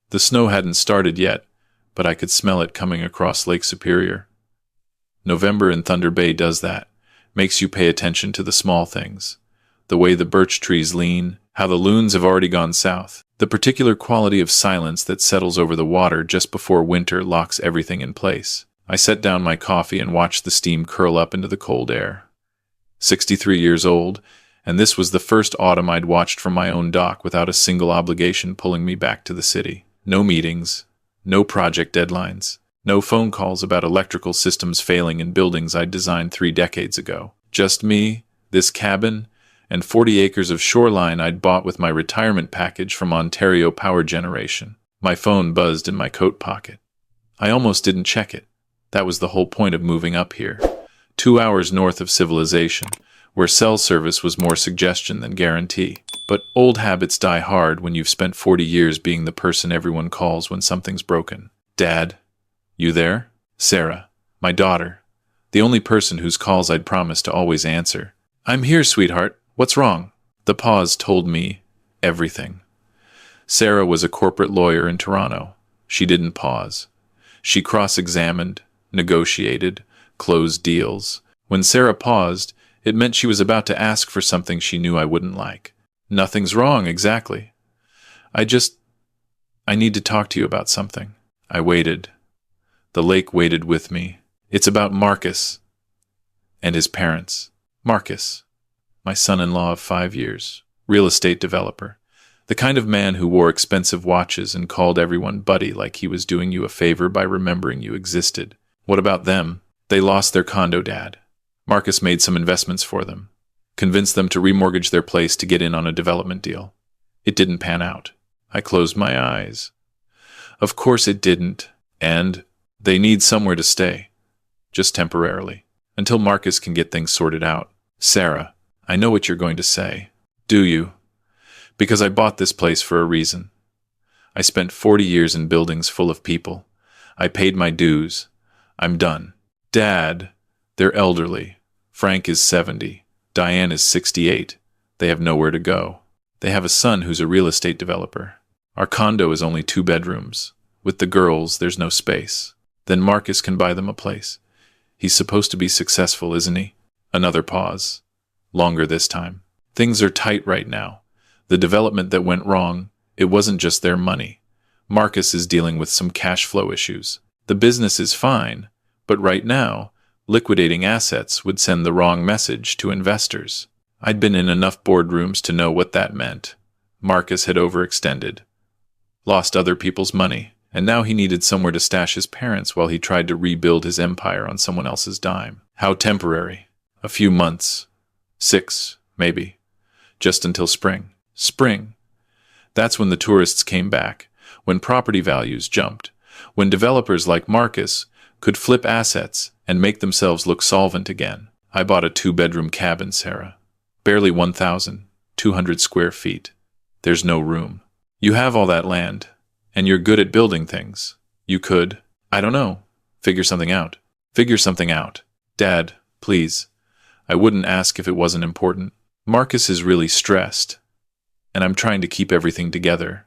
The snow hadn't started yet, but I could smell it coming across Lake Superior. November in Thunder Bay does that, makes you pay attention to the small things. The way the birch trees lean, how the loons have already gone south, the particular quality of silence that settles over the water just before winter locks everything in place. I set down my coffee and watched the steam curl up into the cold air. 63 years old, and this was the first autumn I'd watched from my own dock without a single obligation pulling me back to the city. No meetings, no project deadlines, no phone calls about electrical systems failing in buildings I'd designed 3 decades ago. Just me, this cabin, and 40 acres of shoreline I'd bought with my retirement package from Ontario Power Generation. My phone buzzed in my coat pocket. I almost didn't check it. That was the whole point of moving up here. 2 hours north of civilization, where cell service was more suggestion than guarantee. But old habits die hard when you've spent 40 years being the person everyone calls when something's broken. Dad, you there? Sarah, my daughter, the only person whose calls I'd promised to always answer. I'm here, sweetheart. What's wrong? The pause told me everything. Sarah was a corporate lawyer in Toronto. She didn't pause. She cross-examined, negotiated, closed deals. When Sarah paused, it meant she was about to ask for something she knew I wouldn't like. Nothing's wrong, exactly. I need to talk to you about something. I waited. The lake waited with me. It's about Marcus and his parents. Marcus, my son-in-law of 5 years, real estate developer, the kind of man who wore expensive watches and called everyone buddy like he was doing you a favor by remembering you existed. What about them? They lost their condo, Dad. Marcus made some investments for them, convinced them to remortgage their place to get in on a development deal. It didn't pan out. I closed my eyes. Of course it didn't, and they need somewhere to stay, just temporarily, until Marcus can get things sorted out. Sarah, I know what you're going to say. Do you? Because I bought this place for a reason. I spent 40 years in buildings full of people. I paid my dues. I'm done. Dad, they're elderly. Frank is 70. Diane is 68. They have nowhere to go. They have a son who's a real estate developer. Our condo is only 2 bedrooms. With the girls, there's no space. Then Marcus can buy them a place. He's supposed to be successful, isn't he? Another pause. Longer this time. Things are tight right now. The development that went wrong, it wasn't just their money. Marcus is dealing with some cash flow issues. The business is fine, but right now, liquidating assets would send the wrong message to investors. I'd been in enough boardrooms to know what that meant. Marcus had overextended, lost other people's money, and now he needed somewhere to stash his parents while he tried to rebuild his empire on someone else's dime. How temporary. A few months. 6, maybe. Just until spring. Spring. That's when the tourists came back, when property values jumped, when developers like Marcus could flip assets and make themselves look solvent again. I bought a 2-bedroom cabin, Sarah. Barely 1,200 square feet. There's no room. You have all that land, and you're good at building things. You could, I don't know, figure something out. Figure something out. Dad, please. I wouldn't ask if it wasn't important. Marcus is really stressed, and I'm trying to keep everything together.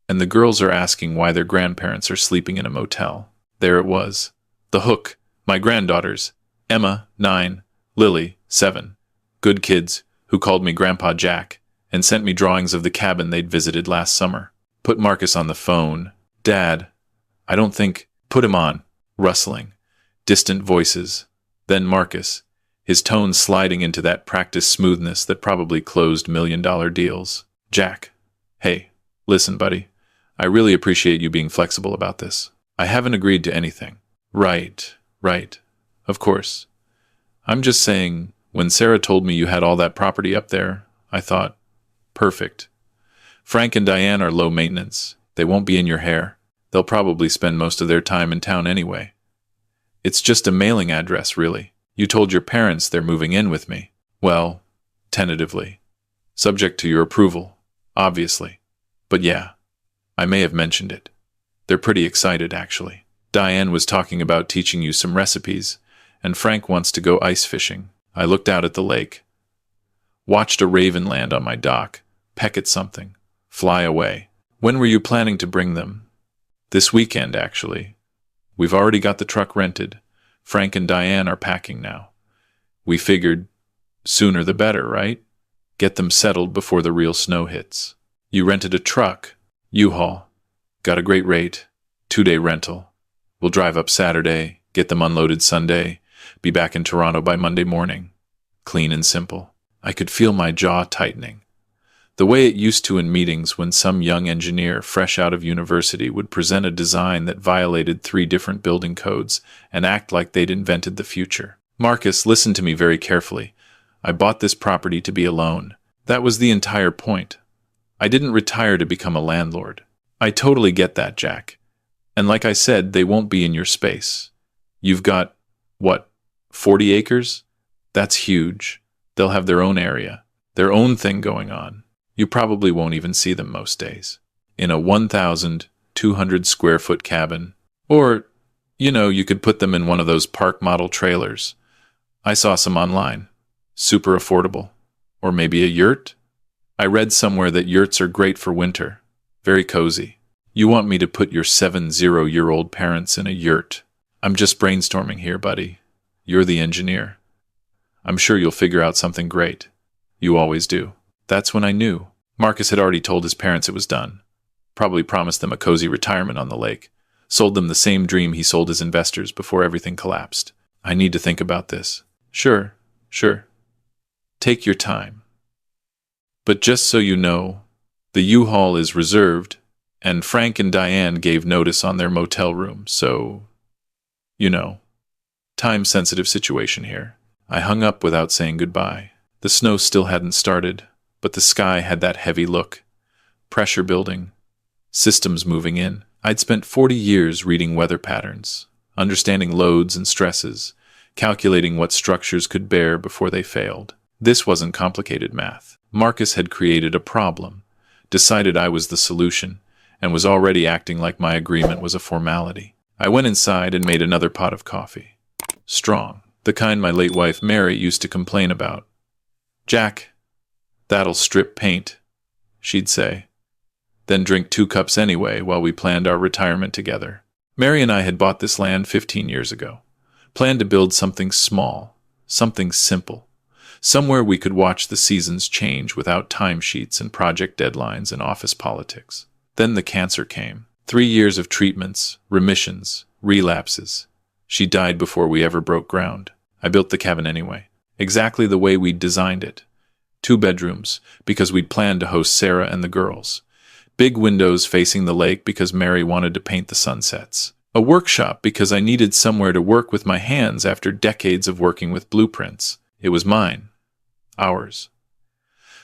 And the girls are asking why their grandparents are sleeping in a motel. There it was. The hook. My granddaughters. Emma, 9. Lily, 7. Good kids, who called me Grandpa Jack, and sent me drawings of the cabin they'd visited last summer. Put Marcus on the phone. Dad, I don't think... Put him on. Rustling. Distant voices. Then Marcus, his tone sliding into that practiced smoothness that probably closed million-dollar deals. Jack, hey, listen, buddy. I really appreciate you being flexible about this. I haven't agreed to anything. Right. Of course. I'm just saying, when Sarah told me you had all that property up there, I thought, perfect. Frank and Diane are low maintenance. They won't be in your hair. They'll probably spend most of their time in town anyway. It's just a mailing address, really. You told your parents they're moving in with me. Well, tentatively. Subject to your approval, obviously. But yeah, I may have mentioned it. They're pretty excited, actually. Diane was talking about teaching you some recipes, and Frank wants to go ice fishing. I looked out at the lake, watched a raven land on my dock, peck at something, fly away. When were you planning to bring them? This weekend, actually. We've already got the truck rented. Frank and Diane are packing now. We figured sooner the better, right? Get them settled before the real snow hits. You rented a truck, U-Haul. Got a great rate, 2-day rental. We'll drive up Saturday, get them unloaded Sunday, be back in Toronto by Monday morning. Clean and simple. I could feel my jaw tightening. The way it used to in meetings when some young engineer fresh out of university would present a design that violated 3 different building codes and act like they'd invented the future. Marcus, listen to me very carefully. I bought this property to be alone. That was the entire point. I didn't retire to become a landlord. I totally get that, Jack. And like I said, they won't be in your space. You've got, 40 acres? That's huge. They'll have their own area, their own thing going on. You probably won't even see them most days. In a 1,200 square foot cabin. Or, you could put them in one of those park model trailers. I saw some online. Super affordable. Or maybe a yurt? I read somewhere that yurts are great for winter. Very cozy. You want me to put your 70-year-old parents in a yurt? I'm just brainstorming here, buddy. You're the engineer. I'm sure you'll figure out something great. You always do. That's when I knew. Marcus had already told his parents it was done. Probably promised them a cozy retirement on the lake. Sold them the same dream he sold his investors before everything collapsed. I need to think about this. Sure. Take your time. But just so you know, the U-Haul is reserved, and Frank and Diane gave notice on their motel room, so, time-sensitive situation here. I hung up without saying goodbye. The snow still hadn't started, but the sky had that heavy look. Pressure building. Systems moving in. I'd spent 40 years reading weather patterns, understanding loads and stresses, calculating what structures could bear before they failed. This wasn't complicated math. Marcus had created a problem, decided I was the solution, and was already acting like my agreement was a formality. I went inside and made another pot of coffee. Strong. The kind my late wife Mary used to complain about. Jack, that'll strip paint, she'd say. Then drink 2 cups anyway while we planned our retirement together. Mary and I had bought this land 15 years ago. Planned to build something small, something simple. Somewhere we could watch the seasons change without timesheets and project deadlines and office politics. Then the cancer came. 3 years of treatments, remissions, relapses. She died before we ever broke ground. I built the cabin anyway, exactly the way we'd designed it. 2 bedrooms, because we'd planned to host Sarah and the girls. Big windows facing the lake because Mary wanted to paint the sunsets. A workshop because I needed somewhere to work with my hands after decades of working with blueprints. It was mine. Ours.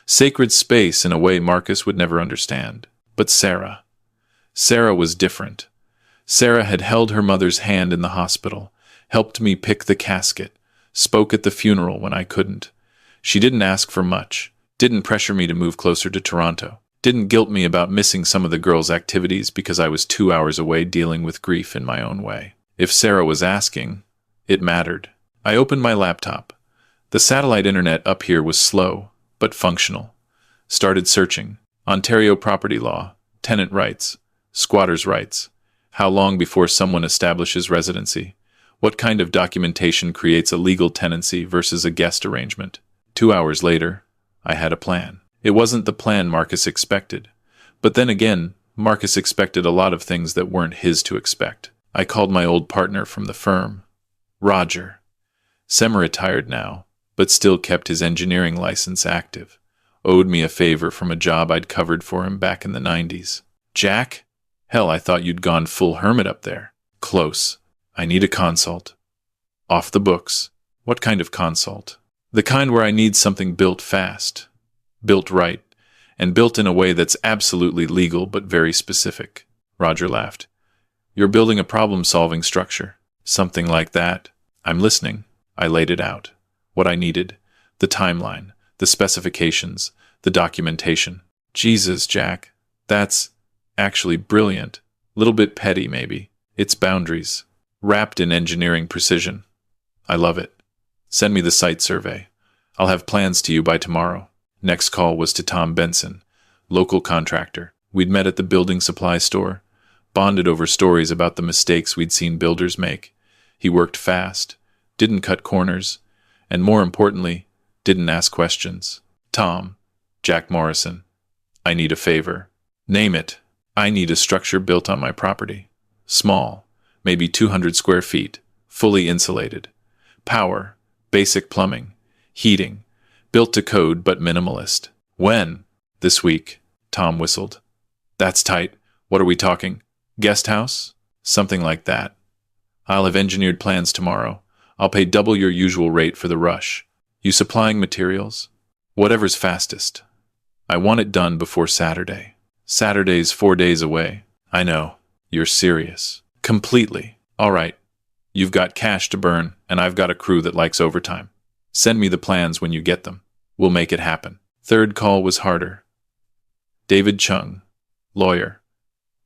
Sacred space in a way Marcus would never understand. But Sarah. Sarah was different. Sarah had held her mother's hand in the hospital, helped me pick the casket, spoke at the funeral when I couldn't. She didn't ask for much, didn't pressure me to move closer to Toronto, didn't guilt me about missing some of the girls' activities because I was 2 hours away dealing with grief in my own way. If Sarah was asking, it mattered. I opened my laptop. The satellite internet up here was slow, but functional. Started searching. Ontario property law, tenant rights, squatters' rights. How long before someone establishes residency? What kind of documentation creates a legal tenancy versus a guest arrangement? 2 hours later, I had a plan. It wasn't the plan Marcus expected. But then again, Marcus expected a lot of things that weren't his to expect. I called my old partner from the firm, Roger. Semi-retired now, but still kept his engineering license active. Owed me a favor from a job I'd covered for him back in the 90s. Jack? Hell, I thought you'd gone full hermit up there. Close. I need a consult. Off the books. What kind of consult? The kind where I need something built fast, built right, and built in a way that's absolutely legal but very specific. Roger laughed. You're building a problem-solving structure. Something like that. I'm listening. I laid it out. What I needed. The timeline. The specifications. The documentation. Jesus, Jack. That's actually brilliant. Little bit petty, maybe. It's boundaries. Wrapped in engineering precision. I love it. Send me the site survey. I'll have plans to you by tomorrow. Next call was to Tom Benson, local contractor. We'd met at the building supply store. bonded over stories about the mistakes we'd seen builders make. He worked fast, didn't cut corners, and more importantly, didn't ask questions. Tom, Jack Morrison, I need a favor. Name it. I need a structure built on my property. Small, maybe 200 square feet, fully insulated. Power, basic plumbing, heating, built to code but minimalist. When? This week, Tom whistled. That's tight. What are we talking? Guest house? Something like that. I'll have engineered plans tomorrow. I'll pay double your usual rate for the rush. You supplying materials? Whatever's fastest. I want it done before Saturday. Saturday's 4 days away. I know. You're serious. Completely. All right. You've got cash to burn, and I've got a crew that likes overtime. Send me the plans when you get them. We'll make it happen. Third call was harder. David Chung, lawyer.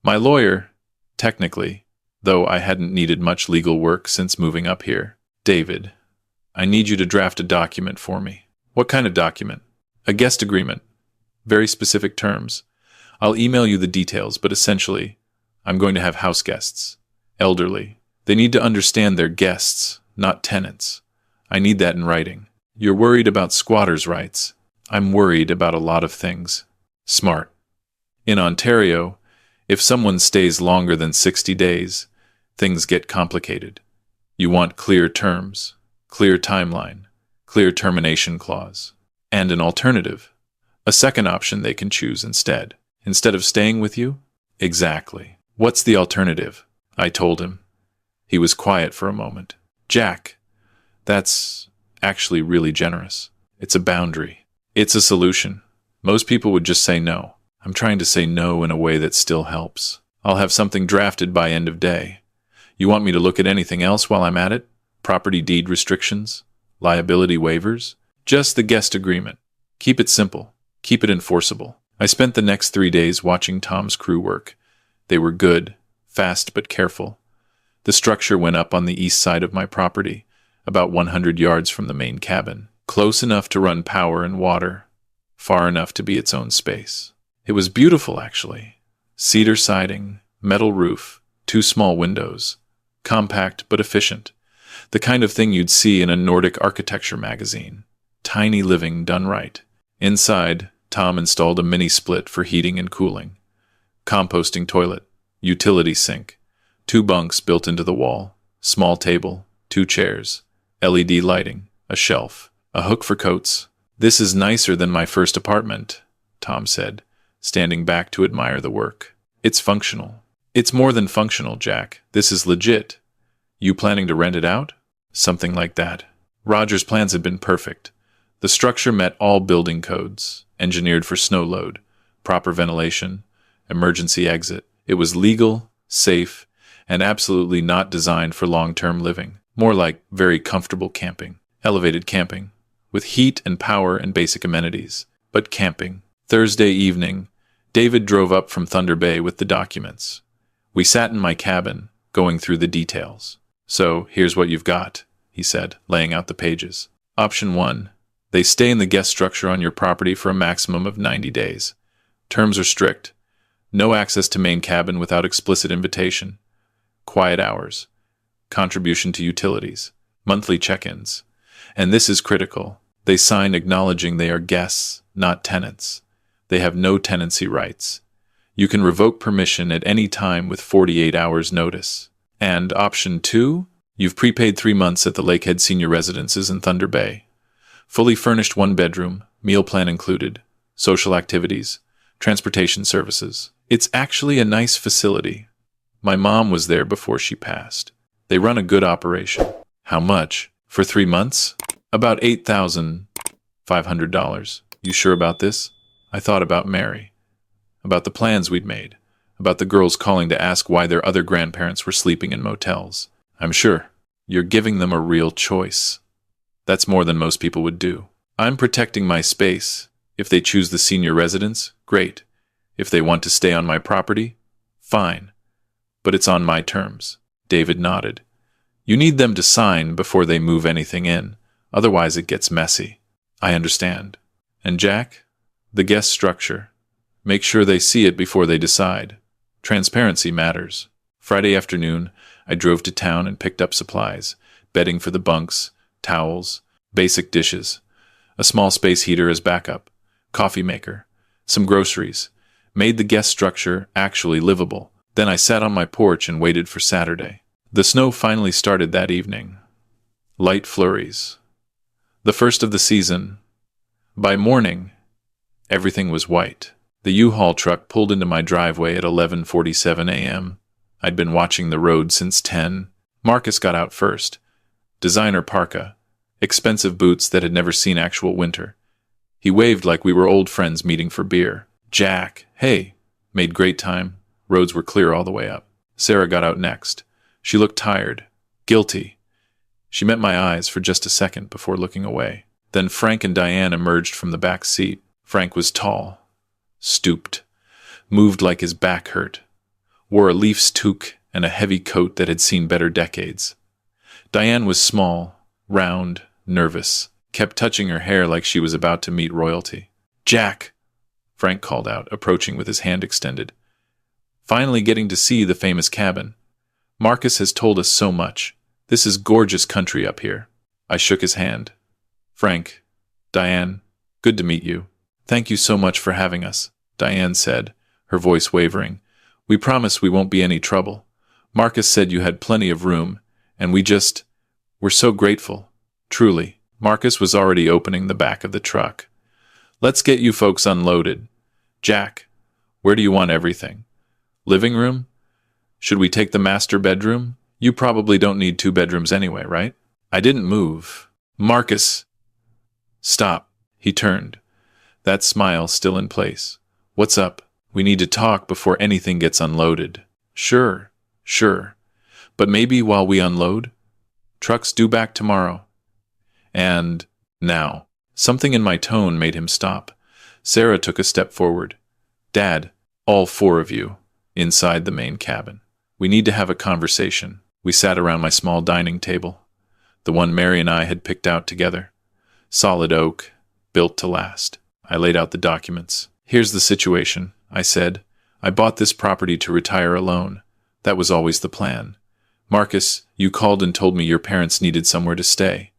My lawyer, technically, though I hadn't needed much legal work since moving up here. David, I need you to draft a document for me. What kind of document? A guest agreement. Very specific terms. I'll email you the details, but essentially, I'm going to have house guests. Elderly. They need to understand they're guests, not tenants. I need that in writing. You're worried about squatters' rights. I'm worried about a lot of things. Smart. In Ontario, if someone stays longer than 60 days, things get complicated. You want clear terms, clear timeline, clear termination clause, and an alternative. A second option they can choose instead. Instead of staying with you? Exactly. What's the alternative? I told him. He was quiet for a moment. Jack, that's actually really generous. It's a boundary. It's a solution. Most people would just say no. I'm trying to say no in a way that still helps. I'll have something drafted by end of day. You want me to look at anything else while I'm at it? Property deed restrictions? Liability waivers? Just the guest agreement. Keep it simple. Keep it enforceable. I spent the next 3 days watching Tom's crew work. They were good, fast but careful. The structure went up on the east side of my property, about 100 yards from the main cabin, close enough to run power and water, far enough to be its own space. It was beautiful, actually. Cedar siding, metal roof, 2 small windows, compact but efficient, the kind of thing you'd see in a Nordic architecture magazine. Tiny living done right. Inside, Tom installed a mini split for heating and cooling, composting toilet, utility sink, 2 bunks built into the wall, small table, 2 chairs, LED lighting, a shelf, a hook for coats. This is nicer than my first apartment, Tom said, standing back to admire the work. It's functional. It's more than functional, Jack. This is legit. You planning to rent it out? Something like that. Roger's plans had been perfect. The structure met all building codes, engineered for snow load, proper ventilation, emergency exit. It was legal, safe, and absolutely not designed for long-term living. More like very comfortable camping. Elevated camping, with heat and power and basic amenities. But camping. Thursday evening, David drove up from Thunder Bay with the documents. We sat in my cabin, going through the details. So, here's what you've got, he said, laying out the pages. Option 1. They stay in the guest structure on your property for a maximum of 90 days. Terms are strict. No access to main cabin without explicit invitation. Quiet hours. Contribution to utilities. Monthly check-ins. And this is critical. They sign acknowledging they are guests, not tenants. They have no tenancy rights. You can revoke permission at any time with 48 hours notice. And option 2? You've prepaid 3 months at the Lakehead Senior Residences in Thunder Bay. Fully furnished 1-bedroom, meal plan included, social activities, transportation services. It's actually a nice facility. My mom was there before she passed. They run a good operation. How much? For 3 months? About $8,500. You sure about this? I thought about Mary. About the plans we'd made. About the girls calling to ask why their other grandparents were sleeping in motels. I'm sure. You're giving them a real choice. That's more than most people would do. I'm protecting my space. If they choose the senior residence, great. If they want to stay on my property, fine. But it's on my terms. David nodded. You need them to sign before they move anything in. Otherwise it gets messy. I understand. And Jack? The guest structure. Make sure they see it before they decide. Transparency matters. Friday afternoon, I drove to town and picked up supplies, bedding for the bunks, towels, basic dishes, a small space heater as backup, coffee maker, some groceries, made the guest structure actually livable. Then I sat on my porch and waited for Saturday. The snow finally started that evening. Light flurries. The first of the season. By morning, everything was white. The U-Haul truck pulled into my driveway at 11:47 a.m. I'd been watching the road since 10. Marcus got out first. Designer parka, expensive boots that had never seen actual winter. He waved like we were old friends meeting for beer. Jack, hey, made great time. Roads were clear all the way up. Sarah got out next. She looked tired, guilty. She met my eyes for just a second before looking away. Then Frank and Diane emerged from the back seat. Frank was tall, stooped, moved like his back hurt, wore a Leafs toque and a heavy coat that had seen better decades. Diane was small, round, nervous, kept touching her hair like she was about to meet royalty. Jack, Frank called out, approaching with his hand extended. Finally getting to see the famous cabin. Marcus has told us so much. This is gorgeous country up here. I shook his hand. Frank, Diane, good to meet you. Thank you so much for having us, Diane said, her voice wavering. We promise we won't be any trouble. Marcus said you had plenty of room, and we're so grateful. Truly. Marcus was already opening the back of the truck. Let's get you folks unloaded. Jack, where do you want everything? Living room? Should we take the master bedroom? You probably don't need 2 bedrooms anyway, right? I didn't move. Marcus. Stop. He turned, that smile still in place. What's up? We need to talk before anything gets unloaded. Sure. But maybe while we unload? Truck's due back tomorrow. And now. Something in my tone made him stop. Sarah took a step forward. Dad, all 4 of you, inside the main cabin. We need to have a conversation. We sat around my small dining table, the one Mary and I had picked out together. Solid oak, built to last. I laid out the documents. Here's the situation, I said. I bought this property to retire alone. That was always the plan. Marcus, you called and told me your parents needed somewhere to stay.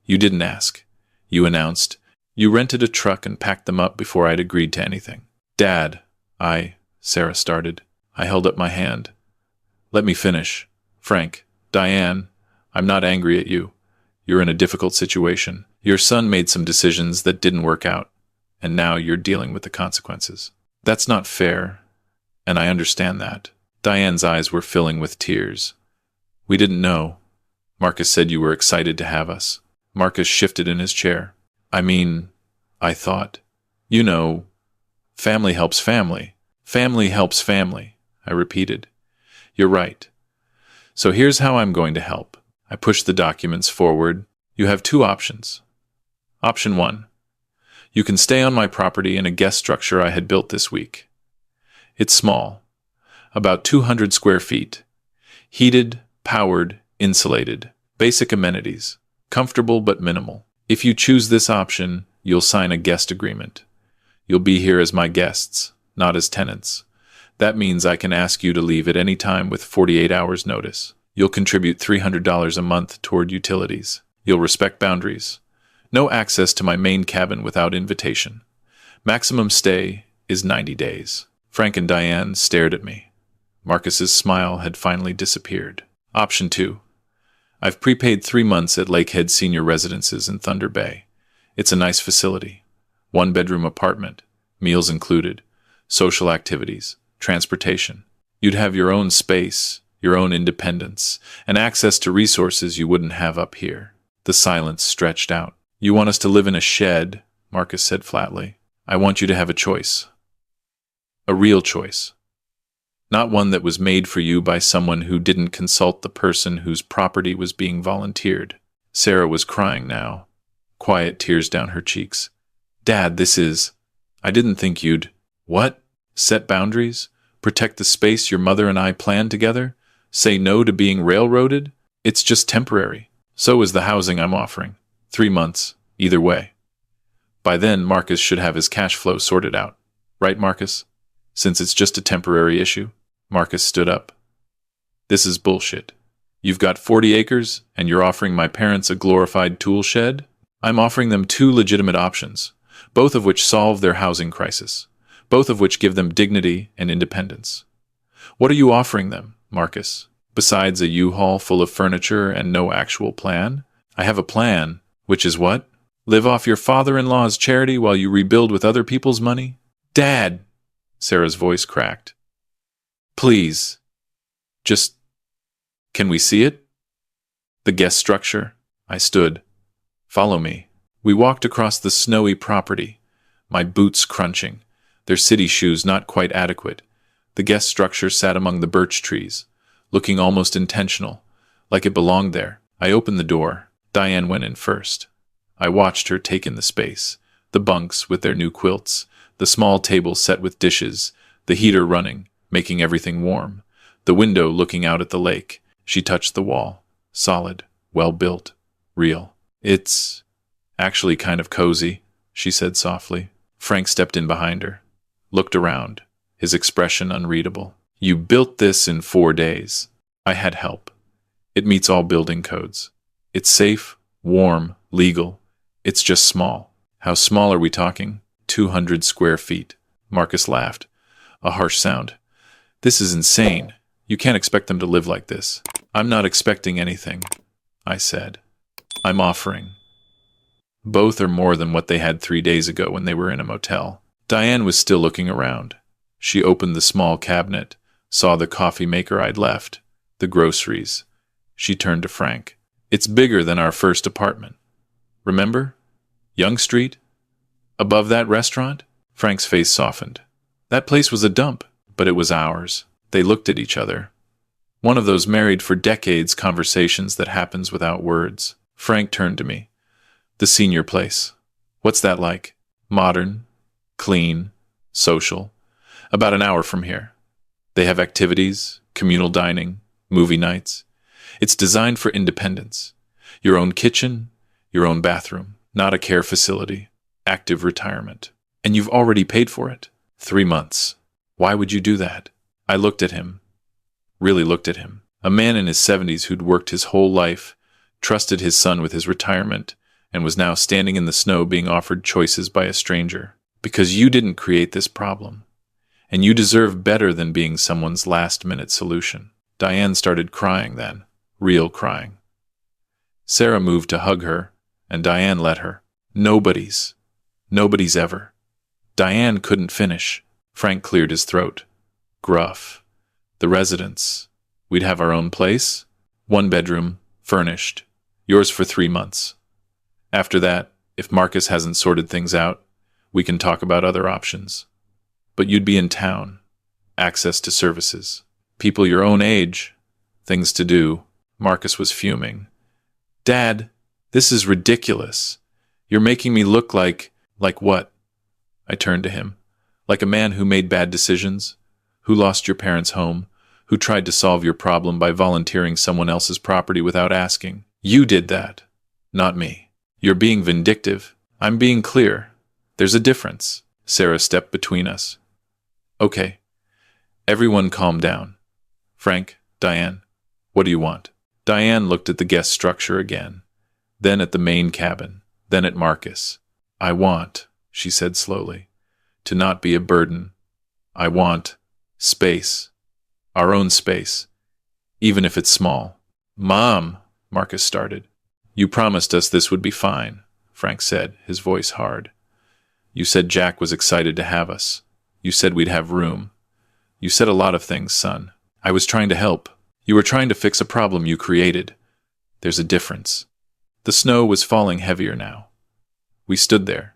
You didn't ask. You announced. You rented a truck and packed them up before I'd agreed to anything. Dad, Sarah started. I held up my hand. Let me finish. Frank, Diane, I'm not angry at you. You're in a difficult situation. Your son made some decisions that didn't work out, and now you're dealing with the consequences. That's not fair, and I understand that. Diane's eyes were filling with tears. We didn't know. Marcus said you were excited to have us. Marcus shifted in his chair. I thought. You know, family helps family. Family helps family, I repeated. You're right. So here's how I'm going to help. I pushed the documents forward. You have 2 options. Option 1. You can stay on my property in a guest structure I had built this week. It's small, about 200 square feet. Heated, powered, insulated. Basic amenities. Comfortable but minimal. If you choose this option, you'll sign a guest agreement. You'll be here as my guests, not as tenants. That means I can ask you to leave at any time with 48 hours notice. You'll contribute $300 a month toward utilities. You'll respect boundaries. No access to my main cabin without invitation. Maximum stay is 90 days. Frank and Diane stared at me. Marcus's smile had finally disappeared. Option 2. I've prepaid 3 months at Lakehead Senior Residences in Thunder Bay. It's a nice facility. 1-bedroom apartment, meals included, social activities, transportation. You'd have your own space, your own independence, and access to resources you wouldn't have up here. The silence stretched out. You want us to live in a shed, Marcus said flatly. I want you to have a choice. A real choice. Not one that was made for you by someone who didn't consult the person whose property was being volunteered. Sarah was crying now, quiet tears down her cheeks. Dad, I didn't think you'd... What? Set boundaries? Protect the space your mother and I planned together? Say no to being railroaded? It's just temporary. So is the housing I'm offering. 3 months, either way. By then, Marcus should have his cash flow sorted out. Right, Marcus? Since it's just a temporary issue? Marcus stood up. This is bullshit. You've got 40 acres, and you're offering my parents a glorified tool shed? I'm offering them two legitimate options, both of which solve their housing crisis, both of which give them dignity and independence. What are you offering them, Marcus? Besides a U-Haul full of furniture and no actual plan? I have a plan, which is what? Live off your father-in-law's charity while you rebuild with other people's money? Dad! Sarah's voice cracked. Please. Just... Can we see it? The guest structure? I stood. Follow me. We walked across the snowy property, my boots crunching, their city shoes not quite adequate. The guest structure sat among the birch trees, looking almost intentional, like it belonged there. I opened the door. Diane went in first. I watched her take in the space, the bunks with their new quilts, the small table set with dishes, the heater running, making everything warm, the window looking out at the lake. She touched the wall. Solid, well-built, real. It's actually kind of cozy, she said softly. Frank stepped in behind her, looked around, his expression unreadable. You built this in 4 days. I had help. It meets all building codes. It's safe, warm, legal. It's just small. How small are we talking? 200 square feet. Marcus laughed. A harsh sound. This is insane. You can't expect them to live like this. I'm not expecting anything, I said. I'm offering. Both are more than what they had 3 days ago when they were in a motel. Diane was still looking around. She opened the small cabinet, saw the coffee maker I'd left, the groceries. She turned to Frank. It's bigger than our first apartment. Remember? Young Street? Above that restaurant? Frank's face softened. That place was a dump, but it was ours. They looked at each other. One of those married for decades conversations that happens without words. Frank turned to me. The senior place. What's that like? Modern, clean, social. About an hour from here. They have activities, communal dining, movie nights. It's designed for independence. Your own kitchen, your own bathroom, not a care facility. Active retirement. And you've already paid for it. 3 months. Why would you do that? I looked at him. Really looked at him. A man in his 70s who'd worked his whole life, trusted his son with his retirement, and was now standing in the snow being offered choices by a stranger. Because you didn't create this problem. And you deserve better than being someone's last-minute solution. Diane started crying then. Real crying. Sarah moved to hug her, and Diane let her. Nobody's ever. Diane couldn't finish. Frank cleared his throat. Gruff. The residence. We'd have our own place. 1 bedroom, furnished. Yours for 3 months. After that, if Marcus hasn't sorted things out, we can talk about other options. But you'd be in town. Access to services. People your own age. Things to do. Marcus was fuming. Dad, this is ridiculous. You're making me look like what? I turned to him. Like a man who made bad decisions, who lost your parents' home, who tried to solve your problem by volunteering someone else's property without asking. You did that, not me. You're being vindictive. I'm being clear. There's a difference. Sarah stepped between us. Okay. Everyone calm down. Frank, Diane, what do you want? Diane looked at the guest structure again, then at the main cabin, then at Marcus. I want, she said slowly, to not be a burden. I want space. Our own space. Even if it's small. Mom, Marcus started. You promised us this would be fine, Frank said, his voice hard. You said Jack was excited to have us. You said we'd have room. You said a lot of things, son. I was trying to help. You were trying to fix a problem you created. There's a difference. The snow was falling heavier now. We stood there.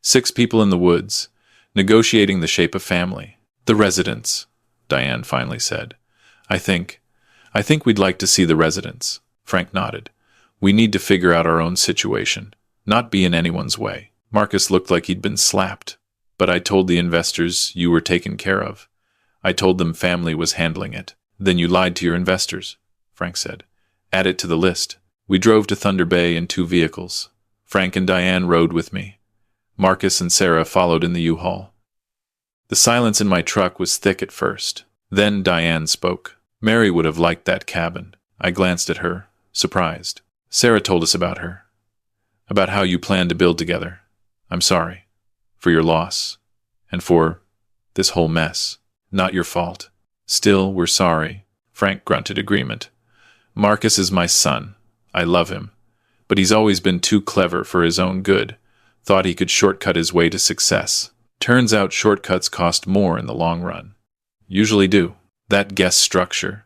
6 people in the woods, negotiating the shape of family. The residence, Diane finally said. I think we'd like to see the residence. Frank nodded. We need to figure out our own situation, not be in anyone's way. Marcus looked like he'd been slapped. But I told the investors you were taken care of. I told them family was handling it. Then you lied to your investors, Frank said. Add it to the list. We drove to Thunder Bay in 2 vehicles. Frank and Diane rode with me. Marcus and Sarah followed in the U-Haul. The silence in my truck was thick at first. Then Diane spoke. Mary would have liked that cabin. I glanced at her, surprised. Sarah told us about her. About how you planned to build together. I'm sorry. For your loss. And for this whole mess. Not your fault. Still, we're sorry. Frank grunted agreement. Marcus is my son. I love him. But he's always been too clever for his own good. Thought he could shortcut his way to success. Turns out shortcuts cost more in the long run. Usually do. That guest structure.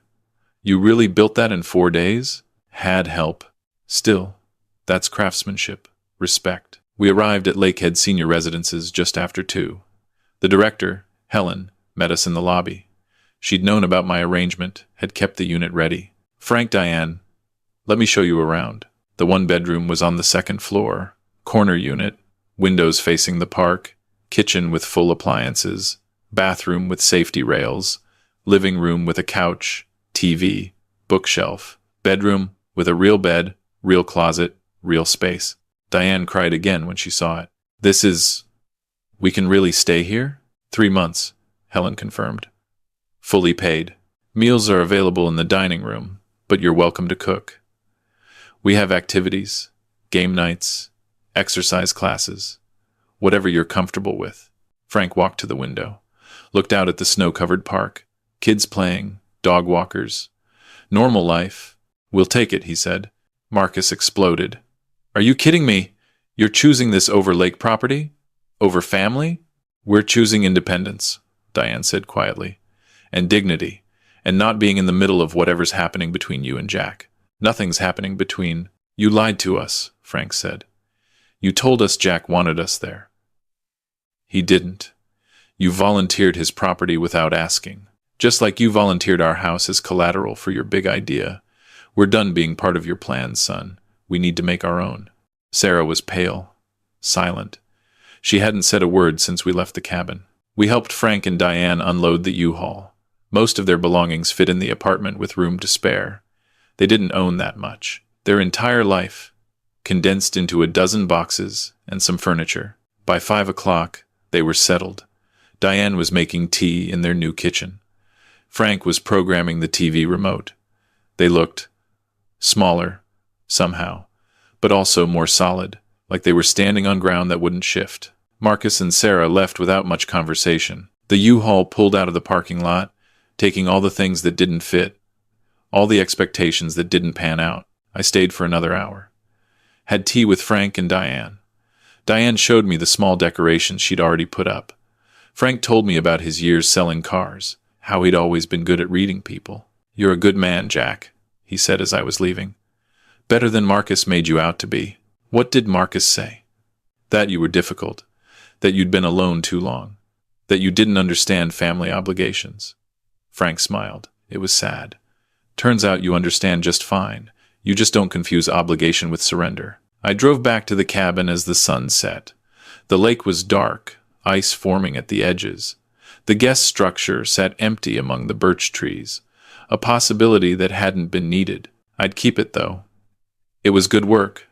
You really built that in 4 days? Had help. Still, that's craftsmanship. Respect. We arrived at Lakehead Senior Residences just after 2. The director, Helen, met us in the lobby. She'd known about my arrangement, had kept the unit ready. Frank, Diane, let me show you around. The one bedroom was on the 2nd floor. Corner unit, windows facing the park, kitchen with full appliances, bathroom with safety rails, living room with a couch, TV, bookshelf, bedroom with a real bed, real closet, real space. Diane cried again when she saw it. We can really stay here? 3 months, Helen confirmed. Fully paid. Meals are available in the dining room, but you're welcome to cook. We have activities, game nights, exercise classes, whatever you're comfortable with. Frank walked to the window, looked out at the snow-covered park, kids playing, dog walkers. Normal life. We'll take it, he said. Marcus exploded. Are you kidding me? You're choosing this over lake property? Over family? We're choosing independence, Diane said quietly, and dignity, and not being in the middle of whatever's happening between you and Jack. Nothing's happening between. You lied to us, Frank said. You told us Jack wanted us there. He didn't. You volunteered his property without asking. Just like you volunteered our house as collateral for your big idea. We're done being part of your plans, son. We need to make our own. Sarah was pale, silent. She hadn't said a word since we left the cabin. We helped Frank and Diane unload the U-Haul. Most of their belongings fit in the apartment with room to spare. They didn't own that much. Their entire life, condensed into a dozen boxes and some furniture. By 5 o'clock, they were settled. Diane was making tea in their new kitchen. Frank was programming the TV remote. They looked smaller, somehow, but also more solid, like they were standing on ground that wouldn't shift. Marcus and Sarah left without much conversation. The U-Haul pulled out of the parking lot, taking all the things that didn't fit, all the expectations that didn't pan out. I stayed for another hour. Had tea with Frank and Diane. Diane showed me the small decorations she'd already put up. Frank told me about his years selling cars, how he'd always been good at reading people. You're a good man, Jack, he said as I was leaving. Better than Marcus made you out to be. What did Marcus say? That you were difficult, that you'd been alone too long, that you didn't understand family obligations. Frank smiled. It was sad. Turns out you understand just fine. You just don't confuse obligation with surrender. I drove back to the cabin as the sun set. The lake was dark, ice forming at the edges. The guest structure sat empty among the birch trees, a possibility that hadn't been needed. I'd keep it, though. It was good work,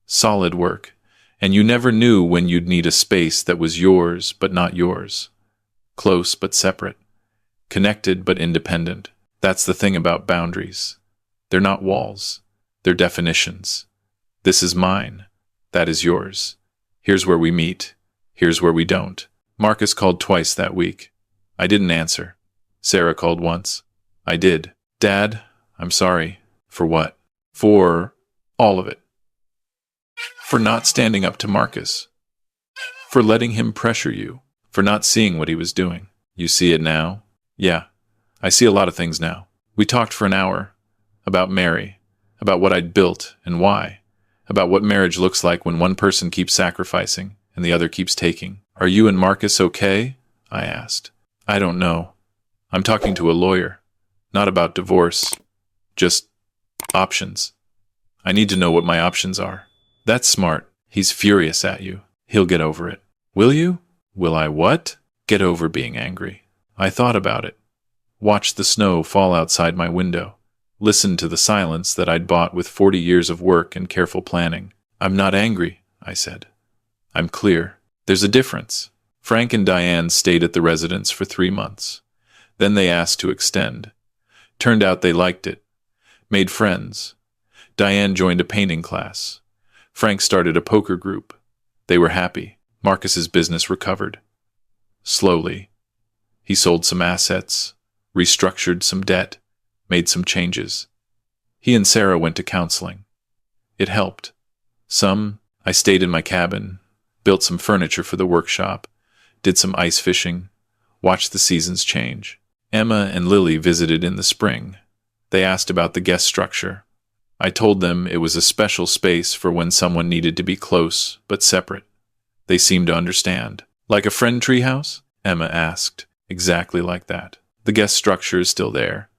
solid work, and you never knew when you'd need a space that was yours but not yours. Close but separate. Connected but independent. That's the thing about boundaries. They're not walls. They're definitions. This is mine. That is yours. Here's where we meet. Here's where we don't. Marcus called twice that week. I didn't answer. Sarah called once. I did. Dad, I'm sorry. For what? For all of it. For not standing up to Marcus. For letting him pressure you. For not seeing what he was doing. You see it now? Yeah. I see a lot of things now. We talked for an hour. About Mary. About what I'd built and why. About what marriage looks like when one person keeps sacrificing and the other keeps taking. Are you and Marcus okay? I asked. I don't know. I'm talking to a lawyer. Not about divorce. Just options. I need to know what my options are. That's smart. He's furious at you. He'll get over it. Will you? Will I what? Get over being angry. I thought about it. Watched the snow fall outside my window. Listened to the silence that I'd bought with 40 years of work and careful planning. I'm not angry, I said. I'm clear. There's a difference. Frank and Diane stayed at the residence for 3 months. Then they asked to extend. Turned out they liked it. Made friends. Diane joined a painting class. Frank started a poker group. They were happy. Marcus's business recovered. Slowly. He sold some assets, restructured some debt, made some changes. He and Sarah went to counseling. It helped. I stayed in my cabin, built some furniture for the workshop, did some ice fishing, watched the seasons change. Emma and Lily visited in the spring. They asked about the guest structure. I told them it was a special space for when someone needed to be close but separate. They seemed to understand. Like a friend treehouse? Emma asked. Exactly like that. The guest structure is still there.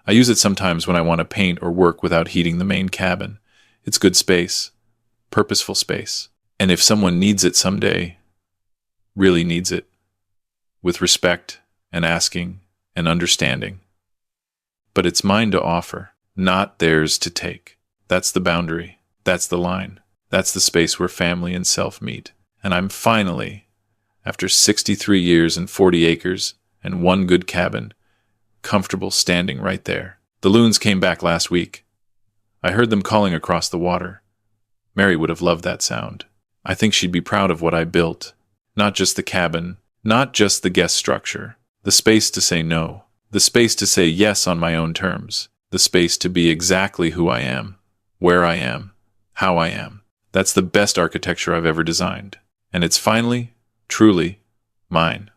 I use it sometimes when I want to paint or work without heating the main cabin. It's good space. Purposeful space. And if someone needs it someday, really needs it, with respect and asking and understanding. But it's mine to offer, not theirs to take. That's the boundary. That's the line. That's the space where family and self meet. And I'm finally, after 63 years and 40 acres and one good cabin, comfortable standing right there. The loons came back last week. I heard them calling across the water. Mary would have loved that sound. I think she'd be proud of what I built. Not just the cabin, not just the guest structure. The space to say no. The space to say yes on my own terms. The space to be exactly who I am, where I am, how I am. That's the best architecture I've ever designed. And it's finally, truly, mine.